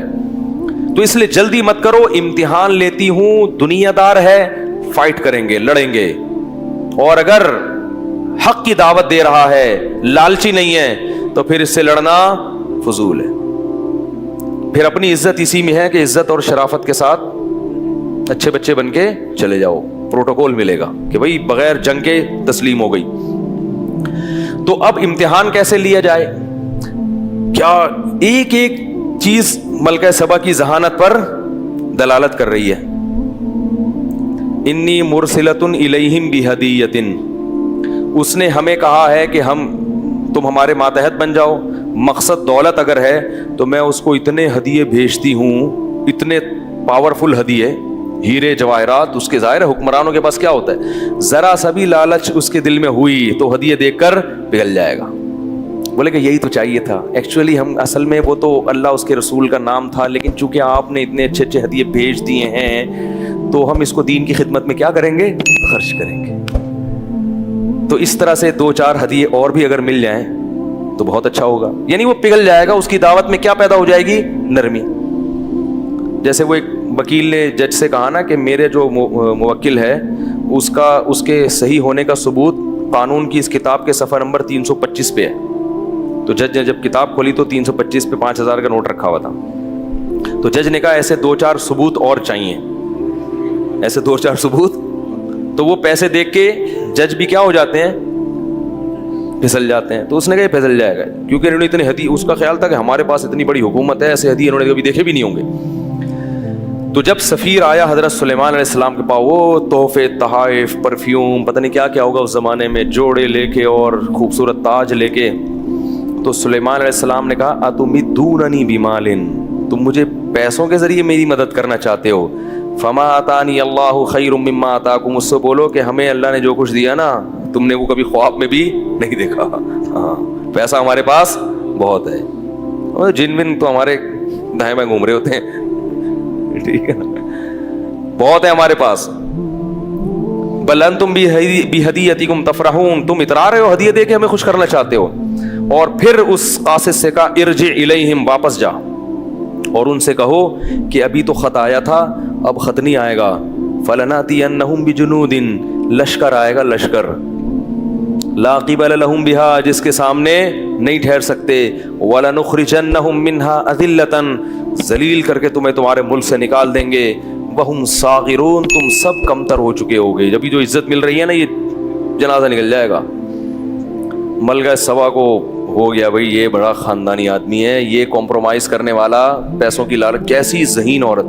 تو اس لیے جلدی مت کرو, امتحان لیتی ہوں, دنیا دار ہے, فائٹ کریں گے, لڑیں گے. اور اگر حق کی دعوت دے رہا ہے, لالچی نہیں ہے, تو پھر اس سے لڑنا فضول ہے. پھر اپنی عزت اسی میں ہے کہ عزت اور شرافت کے ساتھ اچھے بچے بن کے چلے جاؤ, پروٹوکول ملے گا کہ بھئی بغیر جنگ کے تسلیم ہو گئی. تو اب امتحان کیسے لیا جائے, کیا ایک ایک چیز ملکہ سبا کی ذہانت پر دلالت کر رہی ہے. انی مرسلۃ الیہم بہدیۃ, اس نے ہمیں کہا ہے کہ تم ہمارے ماتحت بن جاؤ, مقصد دولت اگر ہے تو میں اس کو اتنے ہدیے بھیجتی ہوں, اتنے پاورفل ہدیے, ہیرے جواہرات. اس کے ظاہر حکمرانوں کے پاس کیا ہوتا ہے, ذرا سا بھی لالچ اس کے دل میں ہوئی تو ہدیے دیکھ کر پگھل جائے گا. بولے کہ یہی تو چاہیے تھا. ایکچولی ہم اصل میں وہ تو اللہ اس کے رسول کا نام تھا, لیکن چونکہ آپ نے اتنے اچھے اچھے ہدیے بھیج دیے ہیں تو ہم اس کو دین کی خدمت میں کیا کریں گے, خرچ کریں گے. تو اس طرح سے 2-4 ہدیے اور بھی اگر مل جائیں تو بہت اچھا ہوگا. یعنی وہ پگھل جائے گا, اس کی دعوت میں کیا پیدا ہو جائے گی, نرمی. جیسے وہ ایک وکیل نے جج سے کہا نا کہ میرے جو موکل ہے اس کے صحیح ہونے کا ثبوت قانون کی اس کتاب کے صفحہ نمبر 325 پہ ہے. تو جج نے جب کتاب کھولی تو 325 پہ 5000 کا نوٹ رکھا ہوا تھا. تو جج نے کہا ایسے 2-4 ثبوت اور چاہیے, ایسے 2-4 ثبوت. تو وہ پیسے دیکھ کے جج بھی کیا ہو جاتے ہیں, پھسل جاتے ہیں. تو اس نے کہا پھسل جائے گا, کیونکہ انہوں نے اتنے ہدیے, اس کا خیال تھا کہ ہمارے پاس اتنی بڑی حکومت ہے, ایسے ہدیے انہوں نے کبھی دیکھے بھی نہیں ہوں گے. تو جب سفیر آیا حضرت سلیمان علیہ السلام کے پاس, وہ تحفے, تحائف, پرفیوم, پتہ نہیں کیا کیا ہوگا اس زمانے میں, جوڑے لے کے اور خوبصورت تاج لے کے. تو سلیمان علیہ السلام نے کہا اتمدوننی بمال, تم مجھے پیسوں کے ذریعے میری مدد کرنا چاہتے ہو. فما آتانی اللہ خیر مما آتاکم, اس سے بولو کہ ہمیں اللہ نے جو کچھ دیا نا تم نے وہ کبھی خواب میں بھی نہیں دیکھا. ہاں پیسہ ہمارے پاس بہت ہے, اور جن ون تو ہمارے دائیں بائیں گھوم رہے ہوتے ہیں, ٹھیک ہے, بہت ہے ہمارے پاس. بل انتم بہدیتکم تفرحون, تم اترا رہے ہو, ہدیے دے کے ہمیں خوش کرنا چاہتے ہو. اور پھر اس قاصد سے کہا ارجع الیہم, واپس جا اور ان سے کہو کہ ابھی تو خط آیا تھا, اب خط نہیں آئے گا. فلناتینہم بجنود, لشکر آئے گا, لشکر. لا قبل لہم بہا, جس کے سامنے نہیں ٹھہر سکتے. ولنخرجنہم منہا اذلۃ, ذلیل کر کے تمہیں تمہارے ملک سے نکال دیں گے. وہم صاغرون, تم سب کمتر ہو چکے ہوگے. جب جو عزت مل رہی ہے نا, یہ جنازہ نکل جائے گا. ملکہ سبا کو ہو گیا بھائی یہ بڑا خاندانی آدمی ہے, یہ کمپرومائز کرنے والا, پیسوں کی لالچ. کیسی ذہین عورت.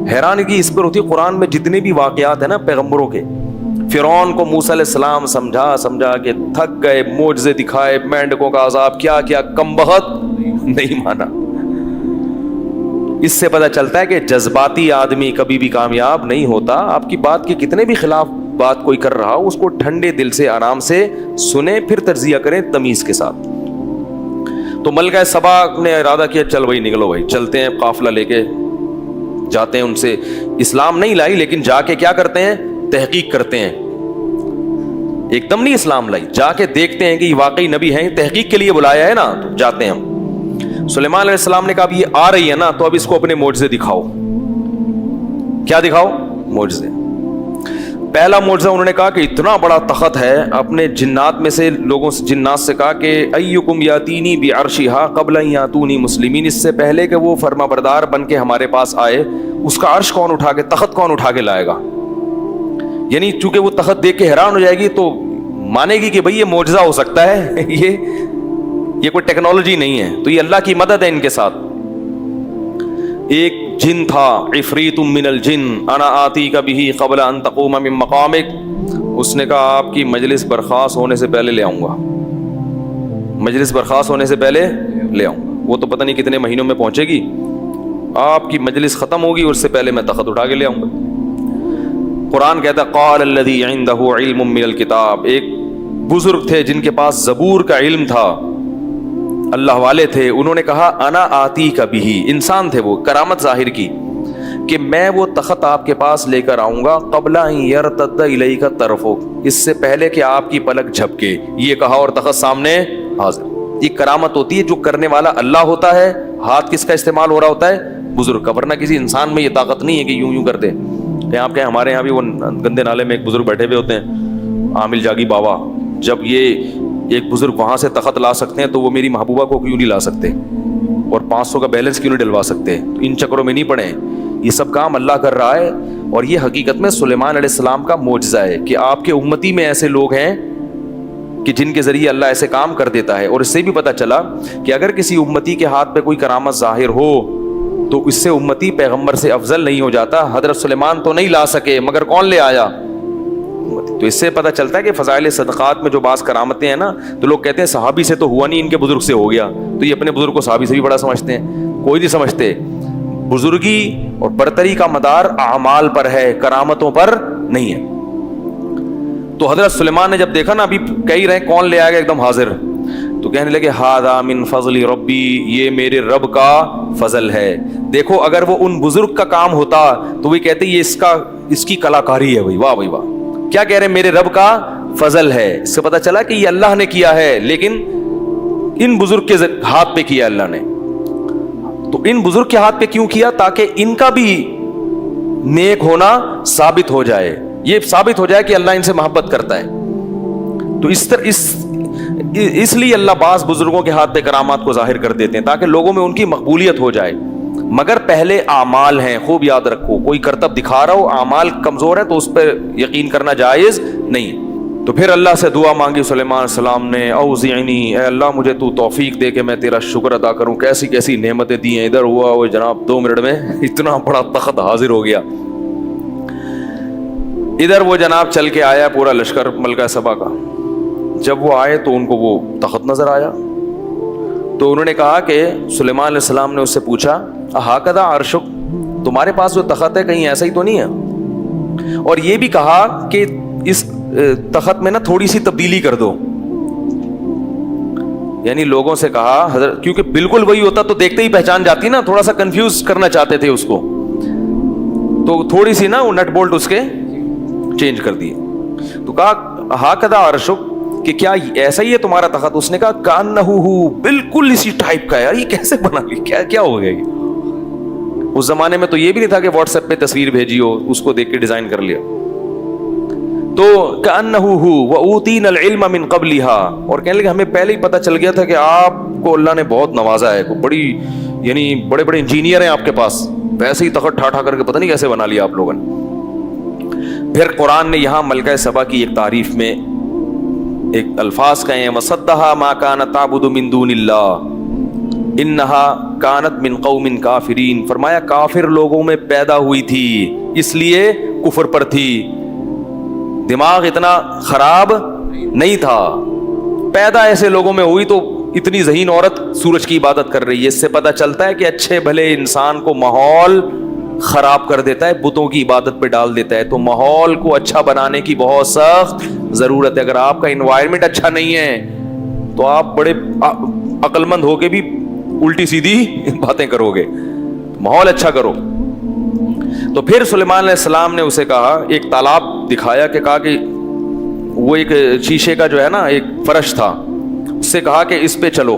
حیرانگی اس پر ہوتی ہے قرآن میں جتنے بھی واقعات ہیں نا پیغمبروں کے, فرعون کو موسیٰ علیہ السلام سمجھا کہ تھک گئے, معجزے دکھائے, مینڈکوں کا عذاب کیا, کمبخت نہیں مانا. اس سے پتہ چلتا ہے کہ جذباتی آدمی کبھی بھی کامیاب نہیں ہوتا. آپ کی بات کے کتنے بھی خلاف بات کوئی کر رہا ہو, اس کو ٹھنڈے دل سے آرام سے سنیں, پھر تجزیہ کریں تمیز کے ساتھ. تو ملکہ سبا نے ارادہ کیا چل بھائی نکلو بھائی, چلتے ہیں قافلہ لے کے جاتے ہیں. ان سے اسلام نہیں لائی لیکن جا کے کیا کرتے ہیں, تحقیق کرتے ہیں. ایک دم نہیں اسلام لائی, جا کے دیکھتے ہیں کہ یہ واقعی نبی ہیں, تحقیق کے لیے بلایا ہے نا, تو جاتے ہیں ہم. سلیمان علیہ السلام نے کہا اب یہ آ رہی ہے نا, تو اب اس کو اپنے معجزے دکھاؤ. کیا دکھاؤ؟ معجزے. پہلا معجزہ انہوں نے کہا کہ اتنا بڑا تخت ہے. اپنے جنات میں سے لوگوں سے, جنات سے کہا کہ ایکم یاتینی بعرشھا قبل ان یاتونی مسلمین, اس سے پہلے کہ وہ فرما بردار بن کے ہمارے پاس آئے, اس کا عرش کون اٹھا کے, تخت کون اٹھا کے لائے گا. یعنی چونکہ وہ تخت دیکھ کے حیران ہو جائے گی تو مانے گی کہ بھئی یہ معجزہ ہو سکتا ہے, یہ کوئی ٹیکنالوجی نہیں ہے. تو یہ اللہ کی مدد ہے ان کے ساتھ. ایک جن تھا, عفریت من الجن انا آتیک بہ قبل ان تقوم من مقامک, اس نے کہا آپ کی مجلس برخاست ہونے سے پہلے لے آؤں گا, مجلس برخاست ہونے سے پہلے لے آؤں گا. وہ تو پتہ نہیں کتنے مہینوں میں پہنچے گی, آپ کی مجلس ختم ہوگی اور اس سے پہلے میں تخت اٹھا کے لے آؤں گا. قرآن کہتا ہے قال الذی عندہ علم من الکتاب, ایک بزرگ تھے جن کے پاس زبور کا علم تھا, اللہ والے تھے. انہوں نے کہا انا آتی کا بھی, انسان تھے وہ, کرامت ظاہر کی کہ میں وہ تخت آپ کے پاس لے کر آؤں گا قبل ان یرتد الیک طرفک, اس سے پہلے کہ آپ کی پلک جھپکے. یہ کہا اور تخت سامنے حاضر. یہ کرامت ہوتی ہے, جو کرنے والا اللہ ہوتا ہے, ہاتھ کس کا استعمال ہو رہا ہوتا ہے, بزرگ کا. ورنہ کسی انسان میں یہ طاقت نہیں ہے کہ یوں کر دے. آپ کہیں ہمارے یہاں بھی وہ گندے نالے میں ایک بزرگ بیٹھے ہوئے ہوتے ہیں, عامل جاگی بابا, جب یہ ایک بزرگ وہاں سے تخت لا سکتے ہیں تو وہ میری محبوبہ کو کیوں نہیں لا سکتے, اور 500 کا بیلنس کیوں نہیں ڈلوا سکتے. ان چکروں میں نہیں پڑے. یہ سب کام اللہ کر رہا ہے, اور یہ حقیقت میں سلیمان علیہ السلام کا معجزہ ہے کہ آپ کے امتی میں ایسے لوگ ہیں کہ جن کے ذریعے اللہ ایسے کام کر دیتا ہے. اور اس سے بھی پتہ چلا کہ اگر کسی امتی کے ہاتھ پہ کوئی کرامت ظاہر ہو تو اس سے امتی پیغمبر سے افضل نہیں ہو جاتا. حضرت سلیمان تو نہیں لا سکے, مگر کون لے آیا؟ تو اس سے پتہ چلتا ہے کہ فضائل صدقات میں جو بعض کرامتیں ہیں نا, تو لوگ کہتے ہیں صحابی سے تو ہوا نہیں, ان کے بزرگ سے ہو گیا. تو یہ اپنے بزرگ کو صحابی سے بھی بڑا سمجھتے ہیں. کوئی نہیں سمجھتے. بزرگی اور برتری کا مدار اعمال پر ہے, کرامتوں پر نہیں ہے. تو حضرت سلیمان نے جب دیکھا نا, ابھی کہہ رہے کون لے آئے گا, ایک دم حاضر, تو کہنے لگے ھذا من فضل ربی, یہ میرے رب کا فضل ہے. دیکھو اگر وہ ان بزرگ کا کام ہوتا تو وہ کہتے یہ اس کی کلاکاری ہے. بھائی واہ بھائی واہ, کیا کہہ رہے ہیں, میرے رب کا فضل ہے. اس سے پتہ چلا کہ یہ اللہ نے کیا ہے, لیکن ان بزرگ کے ہاتھ پہ کیا اللہ نے. تو ان بزرگ کے ہاتھ پہ کیوں کیا؟ تاکہ ان کا بھی نیک ہونا ثابت ہو جائے, یہ ثابت ہو جائے کہ اللہ ان سے محبت کرتا ہے. تو اس لیے اللہ بعض بزرگوں کے ہاتھ پہ کرامات کو ظاہر کر دیتے ہیں تاکہ لوگوں میں ان کی مقبولیت ہو جائے. مگر پہلے اعمال ہیں, خوب یاد رکھو. کوئی کرتب دکھا رہا ہو, اعمال کمزور ہے تو اس پہ یقین کرنا جائز نہیں. تو پھر اللہ سے دعا مانگی سلیمان علیہ السلام نے, اوزعنی, اے اللہ مجھے تو توفیق دے کہ میں تیرا شکر ادا کروں. کیسی کیسی نعمتیں دی ہیں. ادھر ہوا وہ جناب 2 منٹ میں اتنا بڑا تخت حاضر ہو گیا. ادھر وہ جناب چل کے آیا پورا لشکر ملکہ سبا کا. جب وہ آئے تو ان کو وہ تخت نظر آیا. تو انہوں نے کہا کہ سلیمان علیہ السلام نے اس سے پوچھا ہاکذا عرشک, تمہارے پاس جو تخت ہے کہیں ایسا ہی تو نہیں ہے؟ اور یہ بھی کہا کہ اس تخت میں نا تھوڑی سی تبدیلی کر دو. یعنی لوگوں سے کہا حضرت, کیونکہ بالکل وہی ہوتا تو دیکھتے ہی پہچان جاتی نا, تھوڑا سا کنفیوز کرنا چاہتے تھے اس کو, تو تھوڑی سی نا وہ نٹ بولٹ اس کے چینج کر دیے. تو کہا ہاکذا عرشک, کہ کیا ایسا ہی ہے تمہارا تخت؟ اس نے کہا کانہو, بالکل اسی ٹائپ کا ہے. یہ کیسے بنا لی, کیا ہو گیا یہ؟ اس زمانے میں تو یہ بھی نہیں تھا کہ واٹس ایپ پہ تصویر بھیجی ہو, اس کو دیکھ کے ڈیزائن کر لیا. تو کانہو واوتینا العلم من قبلھا, اور کہنے لگے ہمیں پہلے ہی پتہ چل گیا تھا کہ آپ کو اللہ نے بہت نوازا ہے, بڑی یعنی بڑے بڑے انجینئر ہیں آپ کے پاس, ویسے ہی تخت ٹھا کر کے پتہ نہیں کیسے بنا لیا آپ لوگوں نے. پھر قرآن نے یہاں ملکہ سبا کی ایک تعریف میں ایک الفاظ کہیں وصدھا ما کانت تعبد من دون اللہ انہا کانت من قوم کافرین، فرمایا کافر لوگوں میں پیدا ہوئی تھی اس لیے کفر پر تھی، دماغ اتنا خراب نہیں تھا، پیدا ایسے لوگوں میں ہوئی تو اتنی ذہین عورت سورج کی عبادت کر رہی ہے۔ اس سے پتہ چلتا ہے کہ اچھے بھلے انسان کو ماحول خراب کر دیتا ہے، بتوں کی عبادت پہ ڈال دیتا ہے، تو ماحول کو اچھا بنانے کی بہت سخت ضرورت ہے۔ اگر آپ کا انوائرمنٹ اچھا نہیں ہے تو آپ بڑے عقل مند ہو کے بھی الٹی سیدھی باتیں کرو گے، ماحول اچھا کرو۔ تو پھر سلیمان علیہ السلام نے اسے کہا، ایک تالاب دکھایا کہ کہا کہ وہ ایک شیشے کا جو ہے نا ایک فرش تھا، اس سے کہا کہ اس پہ چلو،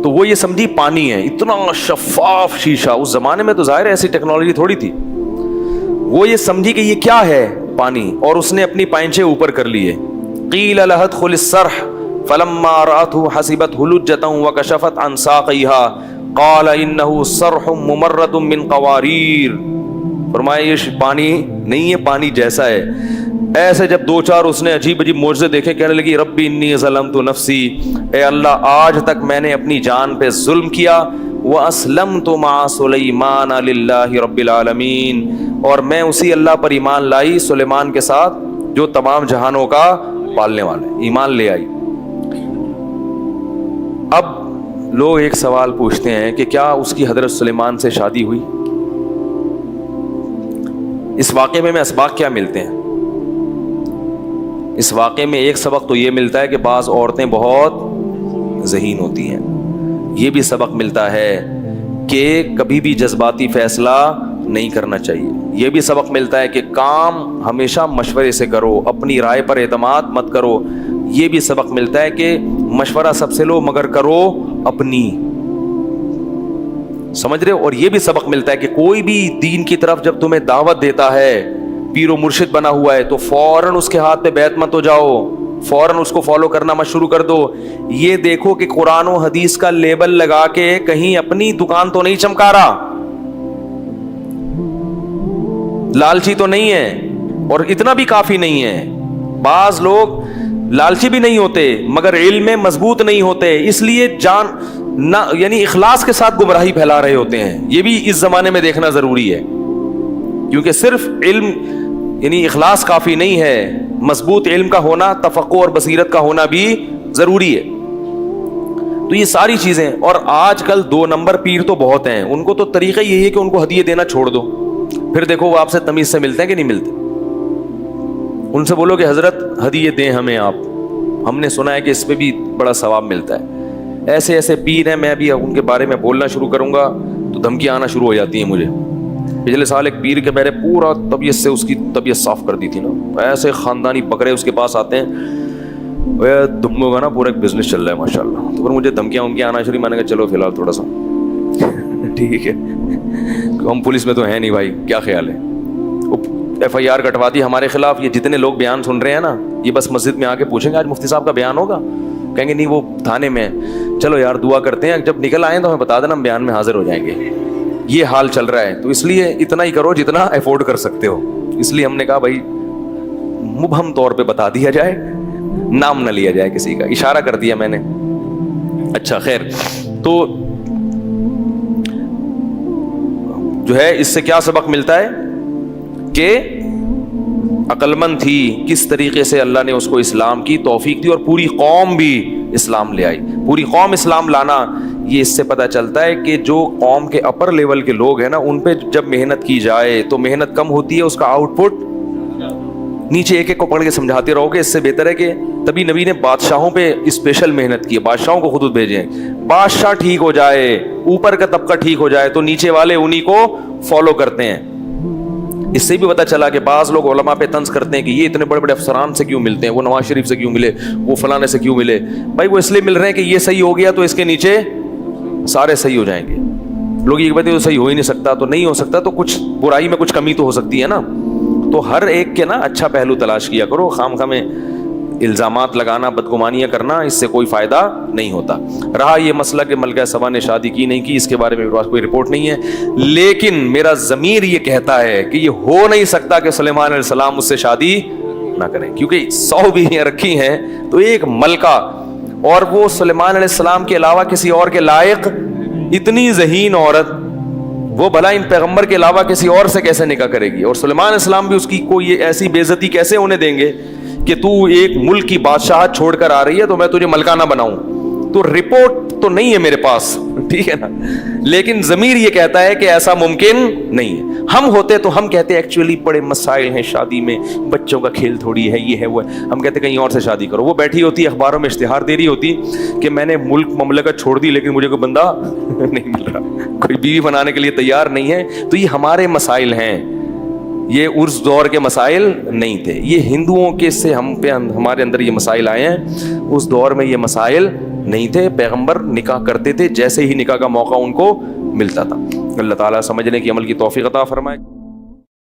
تو وہ یہ سمجھی پانی ہے، اتنا شفاف شیشہ، اس زمانے میں تو ظاہر ہے ایسی ٹیکنالوجی تھوڑی تھی، وہ یہ سمجھی کہ یہ کیا ہے پانی، اور اس نے اپنی پائنچے اوپر کر لیے۔ قیل لها ادخل الصرح فلما رأته حسبته لجة وكشفت عن ساقيها قال انه صرح ممرد من قوارير، فرمایا یہ پانی نہیں ہے، پانی جیسا ہے۔ ایسے جب دو چار اس نے عجیب عجیب معجزے دیکھے، کہنے لگی ربی انی ظلمت نفسی، اے اللہ آج تک میں نے اپنی جان پہ ظلم کیا، واسلمت مع سلیمان للہ رب العالمین، اور میں اسی اللہ پر ایمان لائی سلیمان کے ساتھ جو تمام جہانوں کا پالنے والا ہے، ایمان لے آئی۔ اب لوگ ایک سوال پوچھتے ہیں کہ کیا اس کی حضرت سلیمان سے شادی ہوئی؟ اس واقعے میں اسباق کیا ملتے ہیں؟ اس واقعے میں ایک سبق تو یہ ملتا ہے کہ بعض عورتیں بہت ذہین ہوتی ہیں، یہ بھی سبق ملتا ہے کہ کبھی بھی جذباتی فیصلہ نہیں کرنا چاہیے، یہ بھی سبق ملتا ہے کہ کام ہمیشہ مشورے سے کرو، اپنی رائے پر اعتماد مت کرو، یہ بھی سبق ملتا ہے کہ مشورہ سب سے لو مگر کرو اپنی، سمجھ رہے ہو؟ اور یہ بھی سبق ملتا ہے کہ کوئی بھی دین کی طرف جب تمہیں دعوت دیتا ہے، پیر و مرشد بنا ہوا ہے، تو فوراً اس کے ہاتھ پہ بیعت مت ہو جاؤ، فوراً اس کو فالو کرنا مت شروع کر دو، یہ دیکھو کہ قرآن و حدیث کا لیبل لگا کے کہیں اپنی دکان تو نہیں چمکا رہا، لالچی تو نہیں ہے، اور اتنا بھی کافی نہیں ہے، بعض لوگ لالچی بھی نہیں ہوتے مگر علم میں مضبوط نہیں ہوتے، اس لیے جان نہ یعنی اخلاص کے ساتھ گمراہی پھیلا رہے ہوتے ہیں، یہ بھی اس زمانے میں دیکھنا ضروری ہے، کیونکہ صرف علم یعنی اخلاص کافی نہیں ہے، مضبوط علم کا ہونا، تفقہ اور بصیرت کا ہونا بھی ضروری ہے۔ تو یہ ساری چیزیں، اور آج کل 2 نمبر پیر تو بہت ہیں، ان کو تو طریقہ یہی ہے کہ ان کو ہدیے دینا چھوڑ دو، پھر دیکھو وہ آپ سے تمیز سے ملتے ہیں کہ نہیں ملتے، ان سے بولو کہ حضرت ہدیے دیں ہمیں آپ، ہم نے سنا ہے کہ اس پہ بھی بڑا ثواب ملتا ہے۔ ایسے ایسے پیر ہیں، میں بھی ان کے بارے میں بولنا شروع کروں گا تو دھمکیاں آنا شروع ہو جاتی ہیں مجھے۔ پچھلے سال ایک پیر کے میرے پورا طبیعت سے اس کی طبیعت صاف کر دی تھی نا، ایسے خاندانی بکرے اس کے پاس آتے ہیں، دموں کا نا پورا ایک بزنس چل رہا ہے ماشاءاللہ، تو پھر مجھے دھمکیاں آنا شروع، میں نے کہا چلو فی الحال تھوڑا سا ٹھیک ہے، ہم پولیس میں تو ہیں نہیں بھائی، کیا خیال ہے، FIR کٹوا دی ہمارے خلاف۔ یہ جتنے لوگ بیان سن رہے ہیں نا، یہ بس مسجد میں آ کے پوچھیں گے آج مفتی صاحب کا بیان ہوگا، کہیں گے نہیں وہ تھانے میں، چلو یار دعا کرتے ہیں، جب نکل آئیں تو ہمیں بتا دینا، ہم بیان میں حاضر ہو جائیں گے۔ یہ حال چل رہا ہے، تو اس لیے اتنا ہی کرو جتنا افورڈ کر سکتے ہو، اس لیے ہم نے کہا بھائی مبہم طور پہ بتا دیا جائے، نام نہ لیا جائے کسی کا، اشارہ کر دیا میں نے۔ اچھا خیر، تو جو ہے اس سے کیا سبق ملتا ہے کہ عقل مند تھی، کس طریقے سے اللہ نے اس کو اسلام کی توفیق دی، اور پوری قوم بھی اسلام لے آئی، پوری قوم اسلام لانا، یہ اس سے پتہ چلتا ہے کہ جو قوم کے اپر لیول کے لوگ ہیں نا، ان پہ جب محنت کی جائے تو محنت کم ہوتی ہے، اس کا آؤٹ پٹ نیچے ایک ایک کو پکڑ کے سمجھاتے رہو گے، اس سے بہتر ہے کہ تبھی نبی نے بادشاہوں پہ اسپیشل محنت کی ہے، بادشاہوں کو خطوط بھیجے، بادشاہ ٹھیک ہو جائے، اوپر کا طبقہ ٹھیک ہو جائے تو نیچے والے انہی کو فالو کرتے ہیں۔ اس سے بھی پتہ چلا کہ بعض لوگ علماء پہ طنز کرتے ہیں کہ یہ اتنے بڑے بڑے افسران سے کیوں ملتے ہیں، وہ نواز شریف سے کیوں ملے، وہ فلانے سے کیوں ملے، بھائی وہ اس لیے مل رہے ہیں کہ یہ صحیح ہو گیا تو اس کے نیچے سارے صحیح ہو جائیں گے۔ لوگ یہ کہتے ہیں تو صحیح ہو ہی نہیں سکتا، تو نہیں ہو سکتا تو کچھ برائی میں کچھ کمی تو ہو سکتی ہے نا، تو ہر ایک کے نا اچھا پہلو تلاش کیا کرو، خام خواہ میں الزامات لگانا، بدگمانیاں کرنا، اس سے کوئی فائدہ نہیں ہوتا۔ رہا یہ مسئلہ کہ ملکہ سبا نے شادی کی نہیں کی، اس کے بارے میں میرے پاس کوئی رپورٹ نہیں ہے، لیکن میرا ضمیر یہ کہتا ہے کہ یہ ہو نہیں سکتا کہ سلیمان علیہ السلام اس سے شادی نہ کریں, کیونکہ 100 بیویاں رکھی ہیں تو ایک ملکہ, اور وہ سلیمان علیہ السلام کے علاوہ کسی اور کے لائق اتنی ذہین عورت, وہ بھلا ان پیغمبر کے علاوہ کسی اور سے کیسے نکاح کرے گی؟ اور سلیمان علیہ السلام بھی اس کی کوئی ایسی بے عزتی کیسے ہونے دیں گے کہ تو ایک ملک کی بادشاہت چھوڑ کر آ رہی ہے تو میں تجھے ملکہ نہ بناؤں؟ تو رپورٹ تو نہیں ہے میرے پاس, ٹھیک ہے نا, لیکن ضمیر یہ کہتا ہے کہ ایسا ممکن نہیں ہے. ہم ہوتے تو ہم کہتے ایکچولی بڑے مسائل ہیں شادی میں, بچوں کا کھیل تھوڑی ہے, یہ ہے وہ ہے, ہم کہتے کہیں اور سے شادی کرو. وہ بیٹھی ہوتی اخباروں میں اشتہار دے رہی ہوتی کہ میں نے ملک مملکت چھوڑ دی لیکن مجھے کوئی بندہ نہیں مل رہا, کوئی بیوی بنانے کے لیے تیار نہیں ہے. تو یہ ہمارے مسائل ہیں, یہ اس دور کے مسائل نہیں تھے. یہ ہندوؤں کے سے ہمارے اندر یہ مسائل آئے ہیں, اس دور میں یہ مسائل نہیں تھے. پیغمبر نکاح کرتے تھے جیسے ہی نکاح کا موقع ان کو ملتا تھا. اللہ تعالیٰ سمجھنے کی عمل کی توفیق عطا فرمائے.